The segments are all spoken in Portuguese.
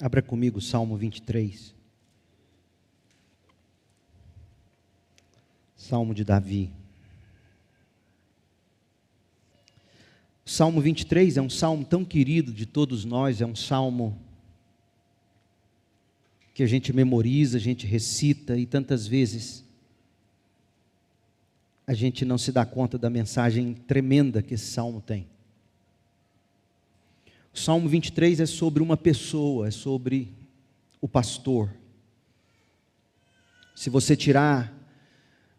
Abra comigo o Salmo 23. Salmo de Davi. O Salmo 23 é um salmo tão querido de todos nós, é um salmo que a gente memoriza, a gente recita e tantas vezes a gente não se dá conta da mensagem tremenda que esse salmo tem. O Salmo 23 é sobre uma pessoa, é sobre o pastor. Se você tirar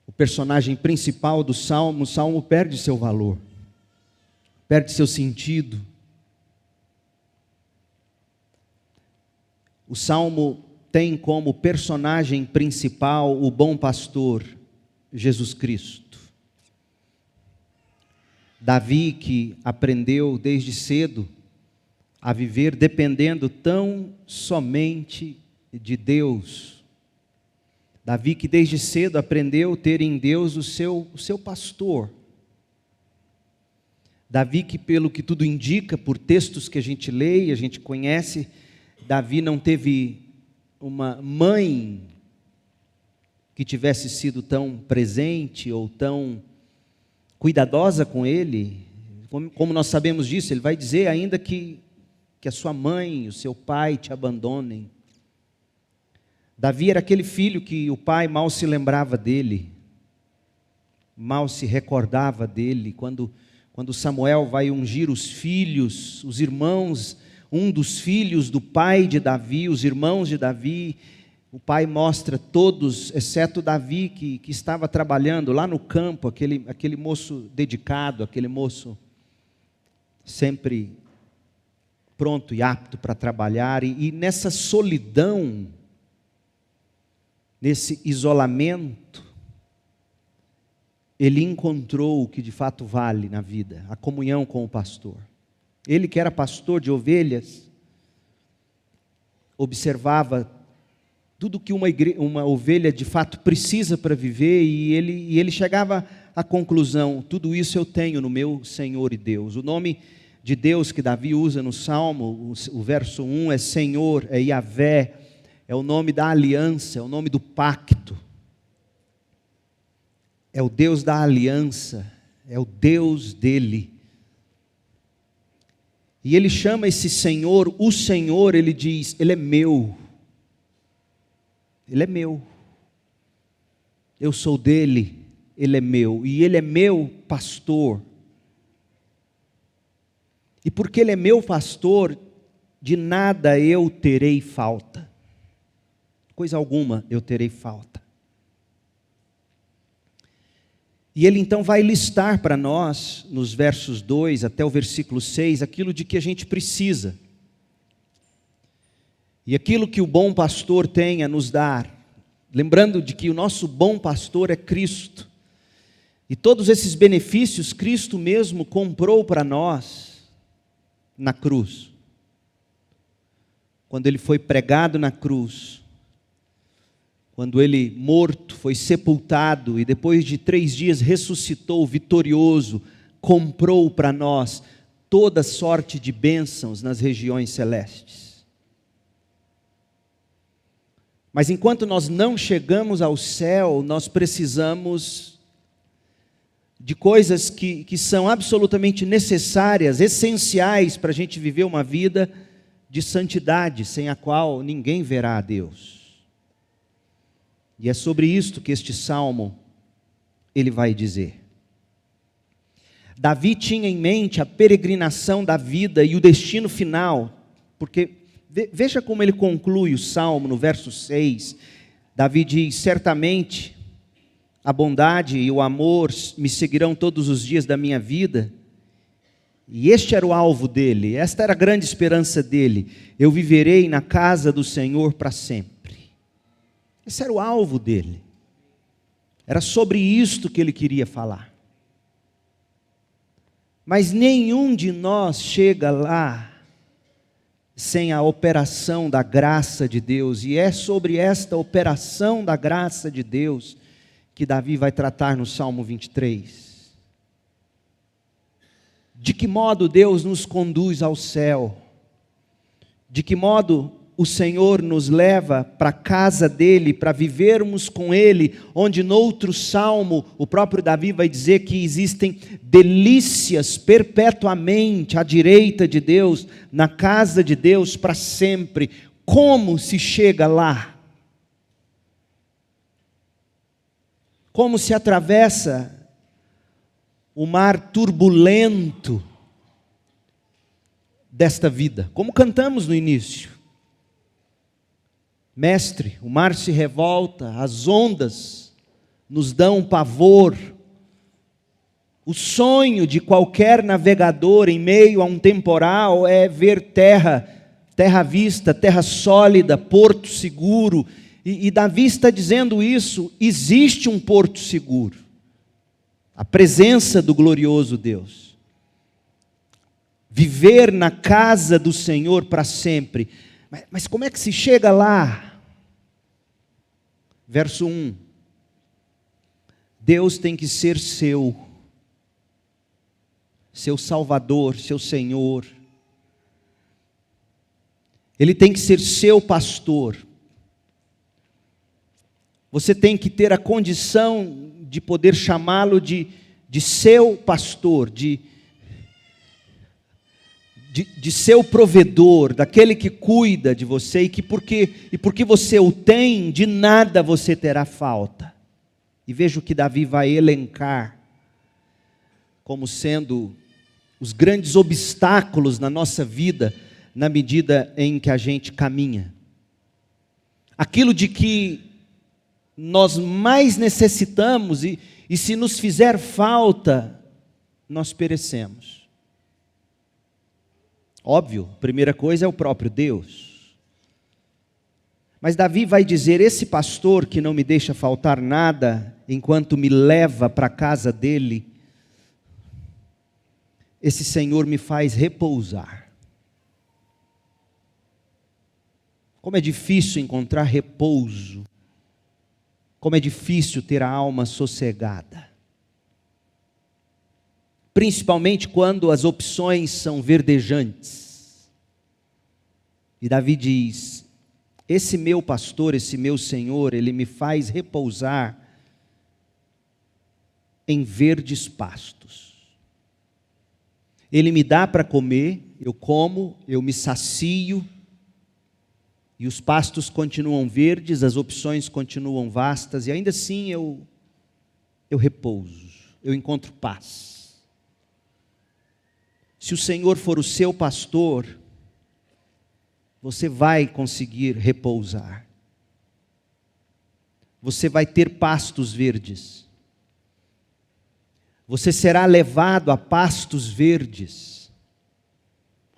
o personagem principal do salmo, o salmo perde seu valor, perde seu sentido. O salmo tem como personagem principal o bom pastor, Jesus Cristo. Davi, que aprendeu desde cedo a viver dependendo tão somente de Deus. Davi, que desde cedo aprendeu a ter em Deus o seu pastor. Davi, que pelo que tudo indica, por textos que a gente lê e a gente conhece, Davi não teve uma mãe que tivesse sido tão presente ou tão cuidadosa com ele. Como nós sabemos disso, ele vai dizer ainda que a sua mãe, o seu pai te abandonem. Davi era aquele filho que o pai mal se lembrava dele, mal se recordava dele. Quando Samuel vai ungir os filhos, os irmãos, um dos filhos do pai de Davi, os irmãos de Davi, o pai mostra todos, exceto Davi, que estava trabalhando lá no campo, aquele moço dedicado, aquele moço sempre pronto e apto para trabalhar, e nessa solidão, nesse isolamento, ele encontrou o que de fato vale na vida, a comunhão com o pastor. Ele que era pastor de ovelhas, observava tudo que uma ovelha de fato precisa para viver, e ele chegava à conclusão: tudo isso eu tenho no meu Senhor e Deus. O nome de Deus que Davi usa no Salmo, o verso 1 é Senhor, é Yahvé, é o nome da aliança, é o nome do pacto, é o Deus da aliança, é o Deus dele. E ele chama esse Senhor, o Senhor, ele diz, ele é meu, ele é meu, eu sou dele, ele é meu, e ele é meu pastor. E porque ele é meu pastor, de nada eu terei falta. Coisa alguma eu terei falta. E ele então vai listar para nós, nos versos 2 até o versículo 6, aquilo de que a gente precisa. E aquilo que o bom pastor tem a nos dar. Lembrando de que o nosso bom pastor é Cristo. E todos esses benefícios Cristo mesmo comprou para nós na cruz. Quando ele foi pregado na cruz, quando ele morto, foi sepultado e depois de 3 dias ressuscitou vitorioso, comprou para nós toda sorte de bênçãos nas regiões celestes. Mas enquanto nós não chegamos ao céu, nós precisamos de coisas que são absolutamente necessárias, essenciais para a gente viver uma vida de santidade, sem a qual ninguém verá a Deus. E é sobre isto que este salmo, ele vai dizer. Davi tinha em mente a peregrinação da vida e o destino final, porque veja como ele conclui o salmo no verso 6, Davi diz, certamente a bondade e o amor me seguirão todos os dias da minha vida. E este era o alvo dele, esta era a grande esperança dele. Eu viverei na casa do Senhor para sempre. Esse era o alvo dele. Era sobre isto que ele queria falar. Mas nenhum de nós chega lá sem a operação da graça de Deus. E é sobre esta operação da graça de Deus que Davi vai tratar no Salmo 23. De que modo Deus nos conduz ao céu? De que modo o Senhor nos leva para a casa dele, para vivermos com ele, onde no outro salmo, o próprio Davi vai dizer que existem delícias perpetuamente à direita de Deus, na casa de Deus para sempre. Como se chega lá? Como se atravessa o mar turbulento desta vida? Como cantamos no início. Mestre, o mar se revolta, as ondas nos dão pavor. O sonho de qualquer navegador em meio a um temporal é ver terra à vista, terra sólida, porto seguro. E Davi está dizendo isso, existe um porto seguro. A presença do glorioso Deus. Viver na casa do Senhor para sempre. Mas como é que se chega lá? Verso 1. Deus tem que ser seu Salvador, seu Senhor. Ele tem que ser seu pastor. Você tem que ter a condição de poder chamá-lo de seu pastor, de seu provedor, daquele que cuida de você e porque você o tem, de nada você terá falta. E veja o que Davi vai elencar como sendo os grandes obstáculos na nossa vida, na medida em que a gente caminha. Aquilo de que nós mais necessitamos e se nos fizer falta, nós perecemos. Óbvio, a primeira coisa é o próprio Deus. Mas Davi vai dizer, esse pastor que não me deixa faltar nada, enquanto me leva para a casa dele, esse Senhor me faz repousar. Como é difícil encontrar repouso. Como é difícil ter a alma sossegada. Principalmente quando as opções são verdejantes. E Davi diz, esse meu pastor, esse meu Senhor, ele me faz repousar em verdes pastos. Ele me dá para comer, eu como, eu me sacio, e os pastos continuam verdes, as opções continuam vastas, e ainda assim eu repouso, eu encontro paz. Se o Senhor for o seu pastor, você vai conseguir repousar. Você vai ter pastos verdes. Você será levado a pastos verdes.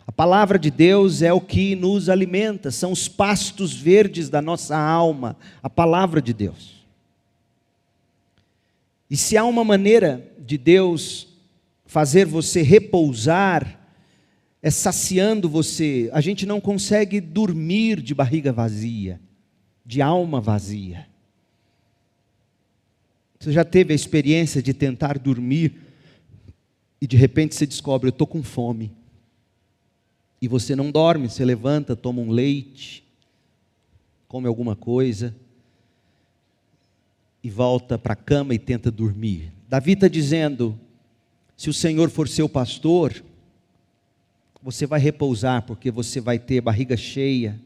A palavra de Deus é o que nos alimenta, são os pastos verdes da nossa alma, a palavra de Deus. E se há uma maneira de Deus fazer você repousar, é saciando você. A gente não consegue dormir de barriga vazia, de alma vazia. Você já teve a experiência de tentar dormir e de repente você descobre, eu estou com fome. E você não dorme, você levanta, toma um leite, come alguma coisa e volta para a cama e tenta dormir. Davi está dizendo, se o Senhor for seu pastor, você vai repousar, porque você vai ter barriga cheia,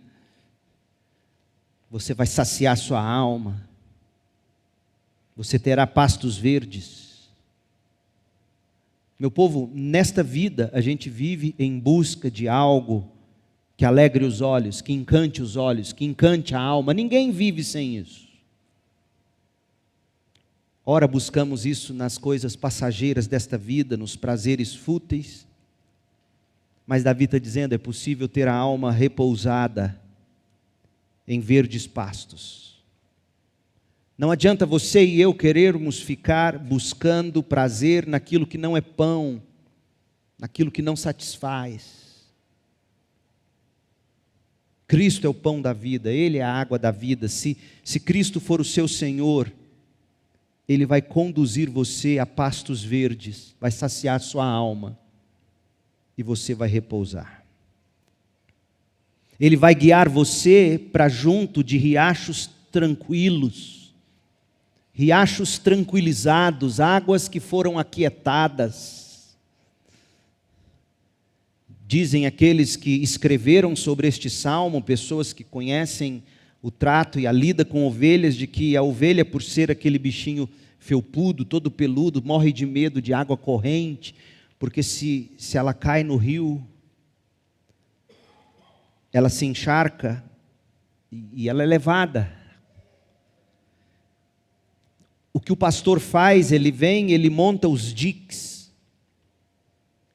você vai saciar sua alma, você terá pastos verdes. Meu povo, nesta vida a gente vive em busca de algo que alegre os olhos, que encante os olhos, que encante a alma. Ninguém vive sem isso. Ora buscamos isso nas coisas passageiras desta vida, nos prazeres fúteis. Mas Davi está dizendo, é possível ter a alma repousada em verdes pastos. Não adianta você e eu querermos ficar buscando prazer naquilo que não é pão, naquilo que não satisfaz. Cristo é o pão da vida, Ele é a água da vida. Se Cristo for o seu Senhor, Ele vai conduzir você a pastos verdes, vai saciar sua alma e você vai repousar. Ele vai guiar você para junto de riachos tranquilos, riachos tranquilizados, águas que foram aquietadas. Dizem aqueles que escreveram sobre este salmo, pessoas que conhecem o trato e a lida com ovelhas, de que a ovelha, por ser aquele bichinho felpudo, todo peludo, morre de medo de água corrente, porque se ela cai no rio, ela se encharca e ela é levada. O que o pastor faz, ele vem, ele monta os diques,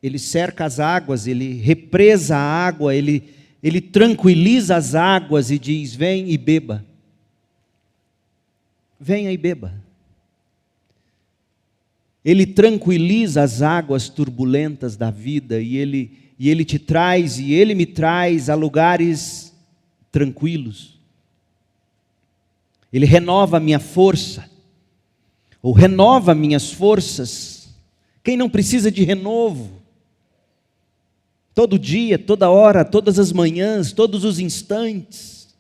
ele cerca as águas, ele represa a água, ele tranquiliza as águas e diz: vem e beba. Venha e beba. Ele tranquiliza as águas turbulentas da vida e ele te traz, e ele me traz a lugares tranquilos. Ele renova a minha força, ou renova minhas forças. Quem não precisa de renovo? Todo dia, toda hora, todas as manhãs, todos os instantes.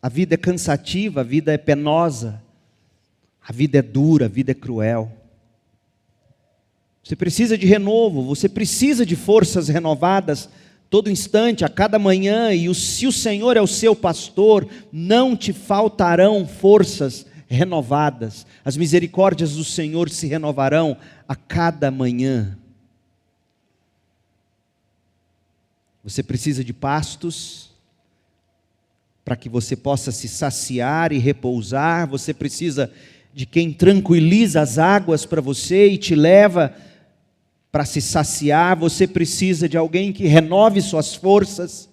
A vida é cansativa, a vida é penosa, a vida é dura, a vida é cruel. Você precisa de renovo, você precisa de forças renovadas todo instante, a cada manhã, e se o Senhor é o seu pastor, não te faltarão forças renovadas. As misericórdias do Senhor se renovarão a cada manhã. Você precisa de pastos para que você possa se saciar e repousar. Você precisa de quem tranquiliza as águas para você e te leva para se saciar. Você precisa de alguém que renove suas forças.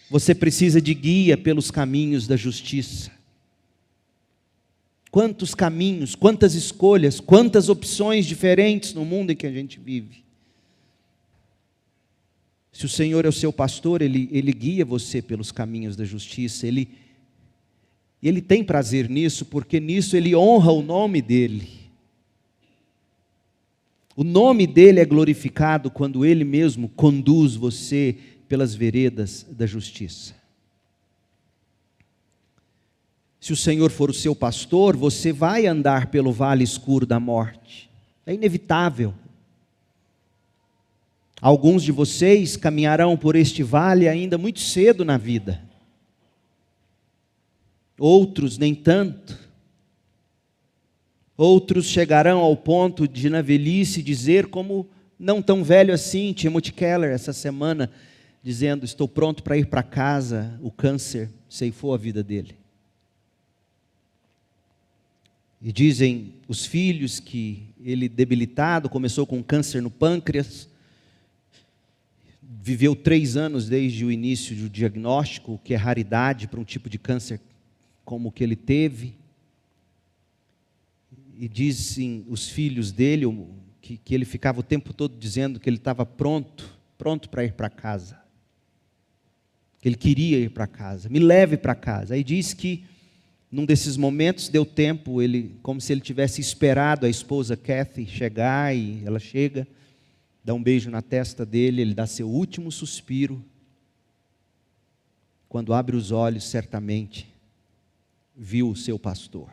Você precisa de guia pelos caminhos da justiça. Quantos caminhos, quantas escolhas, quantas opções diferentes no mundo em que a gente vive. Se o Senhor é o seu pastor, Ele guia você pelos caminhos da justiça. Ele tem prazer nisso, porque nisso Ele honra o nome dEle. O nome dEle é glorificado quando Ele mesmo conduz você pelas veredas da justiça. Se o Senhor for o seu pastor, você vai andar pelo vale escuro da morte. É inevitável. Alguns de vocês caminharão por este vale ainda muito cedo na vida. Outros nem tanto. Outros chegarão ao ponto de na velhice dizer, como não tão velho assim, Timothy Keller essa semana, dizendo: estou pronto para ir para casa, o câncer ceifou a vida dele. E dizem os filhos que ele, debilitado, começou com câncer no pâncreas, viveu 3 anos desde o início do diagnóstico, o que é raridade para um tipo de câncer como o que ele teve. E dizem os filhos dele que ele ficava o tempo todo dizendo que ele estava pronto para ir para casa. Que ele queria ir para casa. Me leve para casa. Aí diz que num desses momentos deu tempo, como se ele tivesse esperado a esposa Kathy chegar, e ela chega, dá um beijo na testa dele, ele dá seu último suspiro. Quando abre os olhos, certamente viu o seu pastor.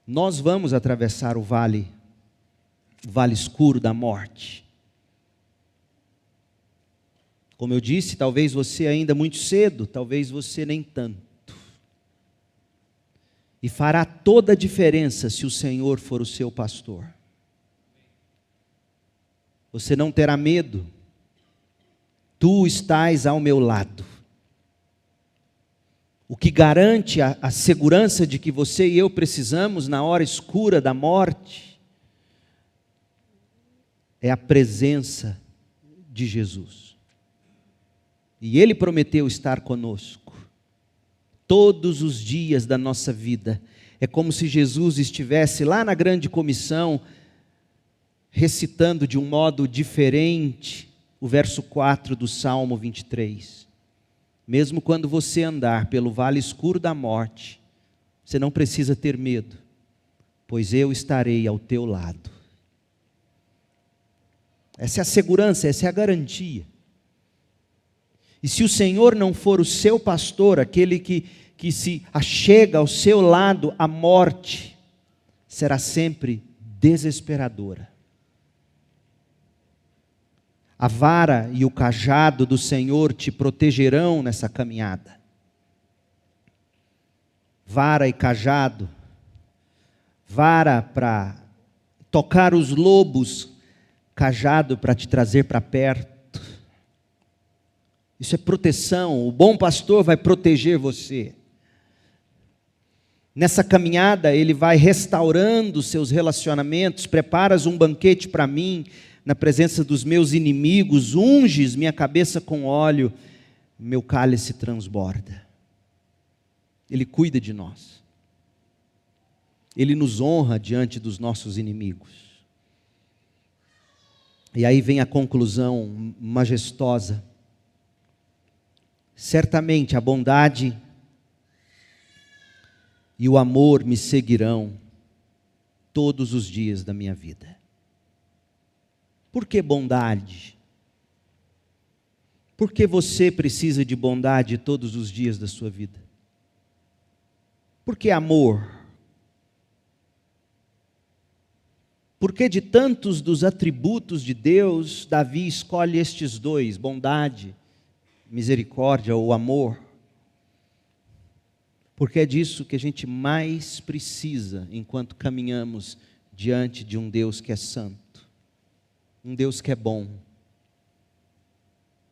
Nós vamos atravessar o vale escuro da morte. Como eu disse, talvez você ainda muito cedo, talvez você nem tanto. E fará toda a diferença se o Senhor for o seu pastor. Você não terá medo. Tu estás ao meu lado. O que garante a segurança de que você e eu precisamos na hora escura da morte é a presença de Jesus. E Ele prometeu estar conosco todos os dias da nossa vida. É como se Jesus estivesse lá na grande comissão, recitando de um modo diferente o verso 4 do Salmo 23. Mesmo quando você andar pelo vale escuro da morte, você não precisa ter medo, pois eu estarei ao teu lado. Essa é a segurança, essa é a garantia. E se o Senhor não for o seu pastor, aquele que se achega ao seu lado, a morte será sempre desesperadora. A vara e o cajado do Senhor te protegerão nessa caminhada. Vara e cajado, vara para tocar os lobos, cajado para te trazer para perto. Isso é proteção, o bom pastor vai proteger você. Nessa caminhada ele vai restaurando os seus relacionamentos, preparas um banquete para mim, na presença dos meus inimigos, unges minha cabeça com óleo, meu cálice transborda. Ele cuida de nós. Ele nos honra diante dos nossos inimigos. E aí vem a conclusão majestosa. Certamente a bondade e o amor me seguirão todos os dias da minha vida. Por que bondade? Por que você precisa de bondade todos os dias da sua vida? Por que amor? Por que de tantos dos atributos de Deus, Davi escolhe estes dois, bondade, misericórdia ou amor? Porque é disso que a gente mais precisa enquanto caminhamos diante de um Deus que é santo. Um Deus que é bom,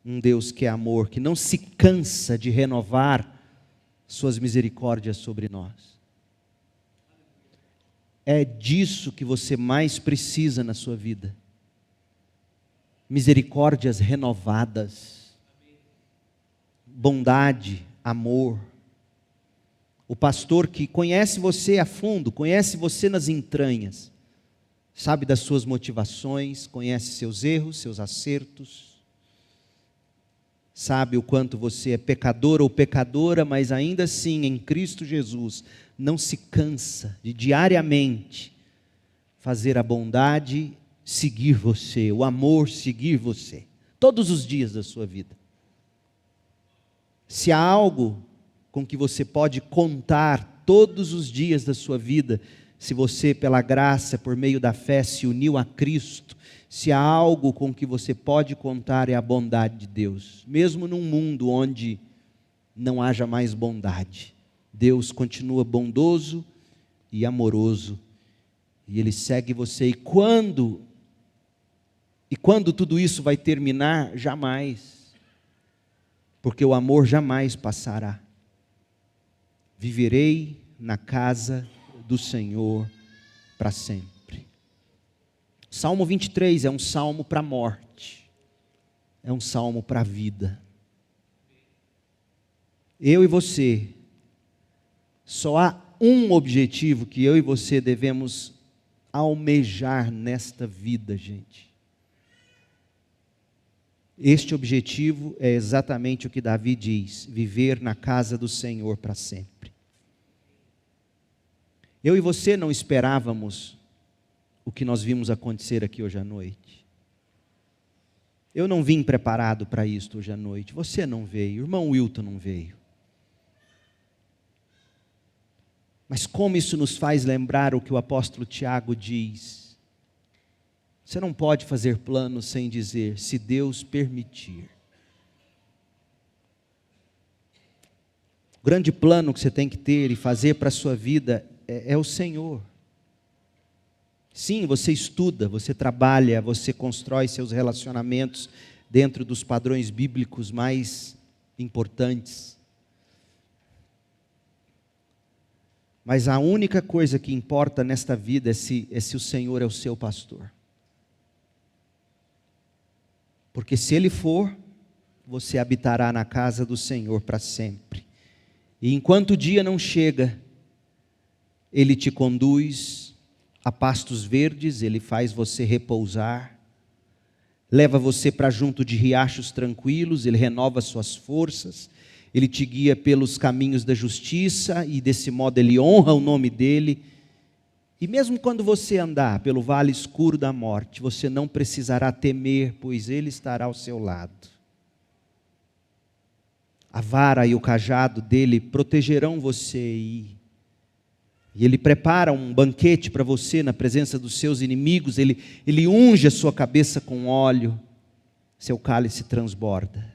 um Deus que é amor, que não se cansa de renovar suas misericórdias sobre nós. É disso que você mais precisa na sua vida. Misericórdias renovadas, bondade, amor. O pastor que conhece você a fundo, conhece você nas entranhas, sabe das suas motivações, conhece seus erros, seus acertos, sabe o quanto você é pecador ou pecadora, mas ainda assim em Cristo Jesus não se cansa de diariamente fazer a bondade seguir você, o amor seguir você, todos os dias da sua vida. Se há algo com que você pode contar todos os dias da sua vida, se você, pela graça, por meio da fé, se uniu a Cristo, se há algo com que você pode contar é a bondade de Deus. Mesmo num mundo onde não haja mais bondade, Deus continua bondoso e amoroso, e Ele segue você. E quando tudo isso vai terminar? Jamais, porque o amor jamais passará. Viverei na casa do Senhor para sempre. Salmo 23 é um salmo para a morte, é um salmo para a vida. Eu e você, só há um objetivo que eu e você devemos almejar nesta vida, gente. Este objetivo é exatamente o que Davi diz: viver na casa do Senhor para sempre. Eu e você não esperávamos o que nós vimos acontecer aqui hoje à noite. Eu não vim preparado para isto hoje à noite. Você não veio, o irmão Wilton não veio. Mas como isso nos faz lembrar o que o apóstolo Tiago diz? Você não pode fazer planos sem dizer, se Deus permitir. O grande plano que você tem que ter e fazer para a sua vida é o Senhor. Sim, você estuda, você trabalha, você constrói seus relacionamentos dentro dos padrões bíblicos mais importantes. Mas a única coisa que importa nesta vida é se o Senhor é o seu pastor. Porque se Ele for, você habitará na casa do Senhor para sempre. E enquanto o dia não chega, Ele te conduz a pastos verdes, Ele faz você repousar, leva você para junto de riachos tranquilos, Ele renova suas forças, Ele te guia pelos caminhos da justiça, e desse modo Ele honra o nome dEle, E mesmo quando você andar pelo vale escuro da morte, você não precisará temer, pois Ele estará ao seu lado. A vara e o cajado dele protegerão você e Ele prepara um banquete para você na presença dos seus inimigos. Ele unge a sua cabeça com óleo, seu cálice transborda.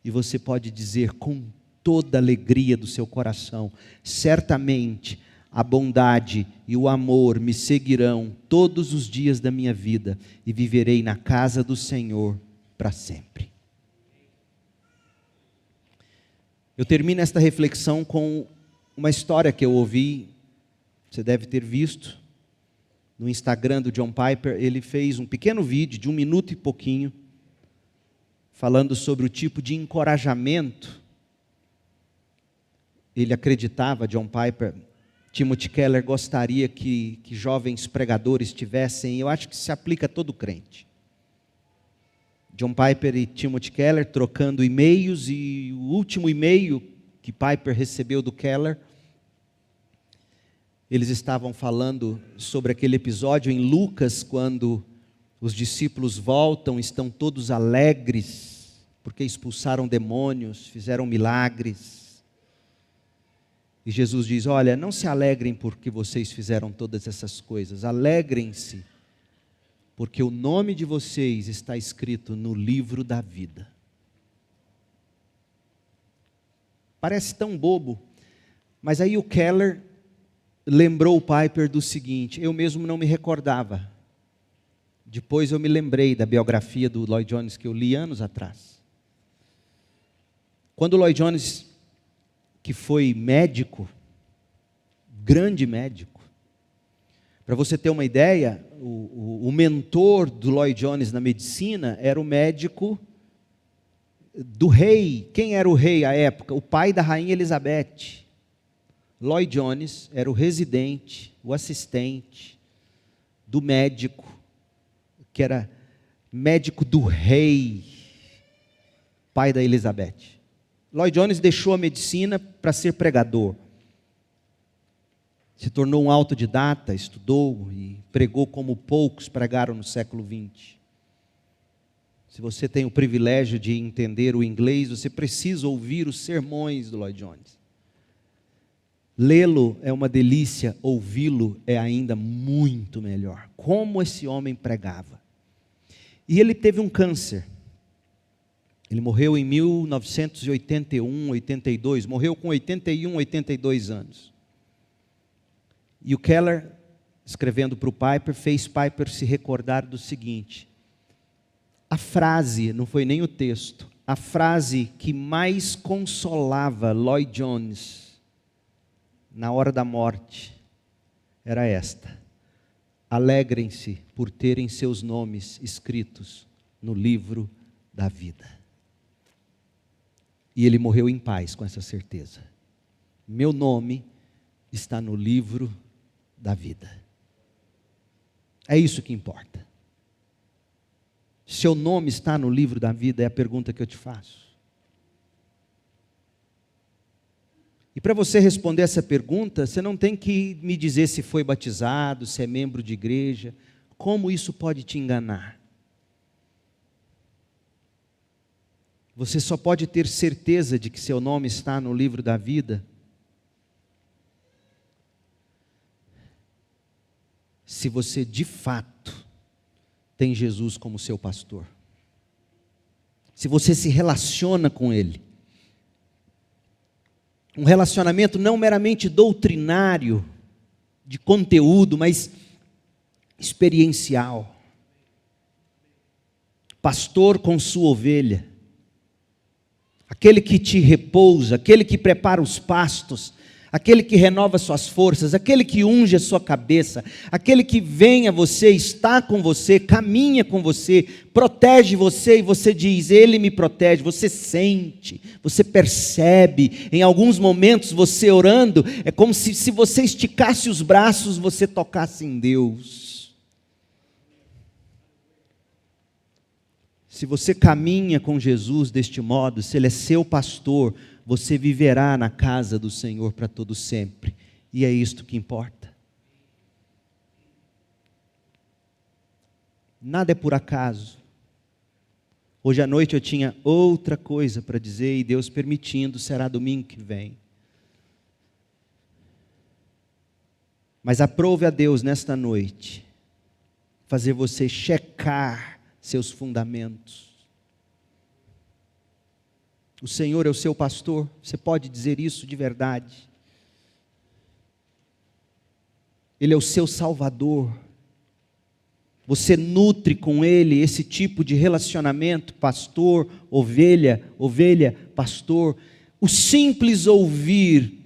E você pode dizer com toda a alegria do seu coração: certamente a bondade e o amor me seguirão todos os dias da minha vida, e viverei na casa do Senhor para sempre. Eu termino esta reflexão com uma história que eu ouvi, você deve ter visto, no Instagram do John Piper. Ele fez um pequeno vídeo de 1 minuto e pouquinho, falando sobre o tipo de encorajamento. Ele acreditava, John Piper, Timothy Keller gostaria que jovens pregadores tivessem. Eu acho que se aplica a todo crente. John Piper e Timothy Keller trocando e-mails, e o último e-mail que Piper recebeu do Keller, eles estavam falando sobre aquele episódio em Lucas, quando os discípulos voltam, estão todos alegres, porque expulsaram demônios, fizeram milagres. E Jesus diz: olha, não se alegrem porque vocês fizeram todas essas coisas, alegrem-se, porque o nome de vocês está escrito no livro da vida. Parece tão bobo, mas aí o Keller lembrou o Piper do seguinte: eu mesmo não me recordava. Depois eu me lembrei da biografia do Lloyd Jones que eu li anos atrás. Quando o Lloyd Jones, que foi médico, grande médico, para você ter uma ideia, o mentor do Lloyd Jones na medicina era o médico do rei. Quem era o rei à época? O pai da rainha Elizabeth. Lloyd Jones era o residente, o assistente do médico, que era médico do rei, pai da Elizabeth. Lloyd Jones deixou a medicina para ser pregador. Se tornou um autodidata, estudou e pregou como poucos pregaram no século XX. Se você tem o privilégio de entender o inglês, você precisa ouvir os sermões do Lloyd Jones. Lê-lo é uma delícia, ouvi-lo é ainda muito melhor. Como esse homem pregava. E ele teve um câncer. Ele morreu em 1981, 82, morreu com 81, 82 anos. E o Keller, escrevendo para o Piper, fez Piper se recordar do seguinte: a frase, não foi nem o texto, a frase que mais consolava Lloyd Jones na hora da morte era esta: alegrem-se por terem seus nomes escritos no livro da vida. E ele morreu em paz com essa certeza. Meu nome está no livro da vida. É isso que importa. Seu nome está no livro da vida, é a pergunta que eu te faço. E para você responder essa pergunta, você não tem que me dizer se foi batizado, se é membro de igreja. Como isso pode te enganar? Você só pode ter certeza de que seu nome está no livro da vida se você de fato tem Jesus como seu pastor. Se você se relaciona com Ele. Um relacionamento não meramente doutrinário, de conteúdo, mas experiencial. Pastor com sua ovelha. Aquele que te repousa, aquele que prepara os pastos, aquele que renova suas forças, aquele que unge a sua cabeça, aquele que vem a você, está com você, caminha com você, protege você, e você diz: Ele me protege. Você sente, você percebe. Em alguns momentos você orando, é como se você esticasse os braços, você tocasse em Deus. Se você caminha com Jesus deste modo, se Ele é seu pastor, você viverá na casa do Senhor para todo sempre. E é isto que importa. Nada é por acaso. Hoje à noite eu tinha outra coisa para dizer e Deus permitindo, será domingo que vem. Mas aprove a Deus nesta noite fazer você checar seus fundamentos. O Senhor é o seu pastor, você pode dizer isso de verdade. Ele é o seu Salvador. Você nutre com Ele esse tipo de relacionamento, pastor, ovelha, ovelha, pastor. O simples ouvir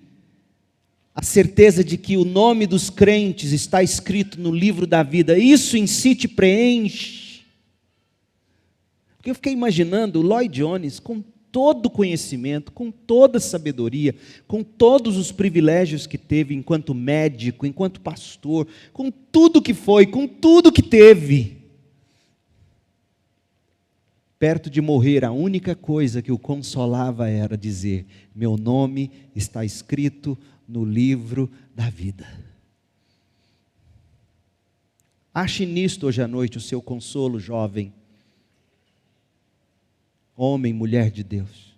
a certeza de que o nome dos crentes está escrito no livro da vida, isso em si te preenche. Porque eu fiquei imaginando o Lloyd Jones com todo o conhecimento, com toda a sabedoria, com todos os privilégios que teve enquanto médico, enquanto pastor, com tudo que foi, com tudo que teve. Perto de morrer, a única coisa que o consolava era dizer: meu nome está escrito no livro da vida. Ache nisto hoje à noite o seu consolo, jovem. Homem, mulher de Deus.